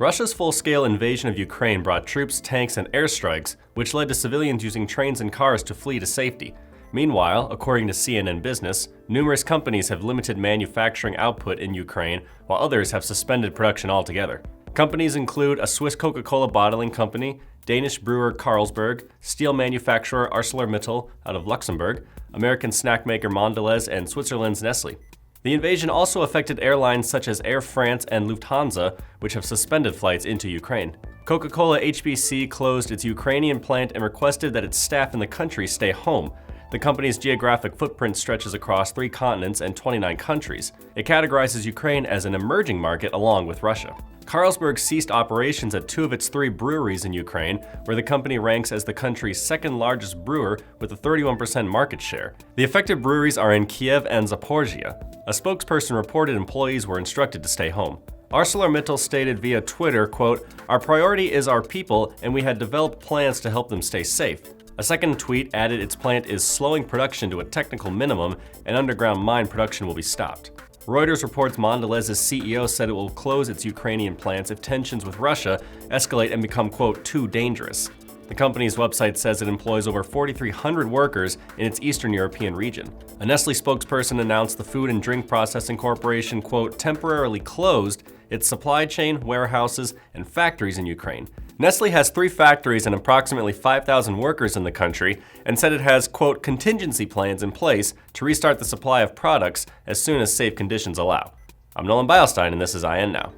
Russia's full-scale invasion of Ukraine brought troops, tanks, and airstrikes, which led to civilians using trains and cars to flee to safety. Meanwhile, according to CNN Business, numerous companies have limited manufacturing output in Ukraine, while others have suspended production altogether. Companies include a Swiss Coca-Cola bottling company, Danish brewer Carlsberg, steel manufacturer ArcelorMittal out of Luxembourg, American snack maker Mondelez, and Switzerland's Nestlé. The invasion also affected airlines such as Air France and Lufthansa, which have suspended flights into Ukraine. Coca-Cola HBC closed its Ukrainian plant and requested that its staff in the country stay home. The company's geographic footprint stretches across 3 continents and 29 countries. It categorizes Ukraine as an emerging market along with Russia. Carlsberg ceased operations at 2 of its 3 breweries in Ukraine, where the company ranks as the country's second largest brewer with a 31% market share. The affected breweries are in Kiev and Zaporizhia. A spokesperson reported employees were instructed to stay home. ArcelorMittal stated via Twitter, quote, "Our priority is our people, and we had developed plans to help them stay safe." A second tweet added its plant is slowing production to a technical minimum and underground mine production will be stopped. Reuters reports Mondelez's CEO said it will close its Ukrainian plants if tensions with Russia escalate and become, quote, "too dangerous." The company's website says it employs over 4,300 workers in its Eastern European region. A Nestlé spokesperson announced the Food and Drink Processing Corporation, quote, "temporarily closed its supply chain, warehouses, and factories in Ukraine." Nestlé has 3 factories and approximately 5,000 workers in the country and said it has, quote, "contingency plans in place to restart the supply of products as soon as safe conditions allow." I'm Nolan Beilstein, and this is IN Now.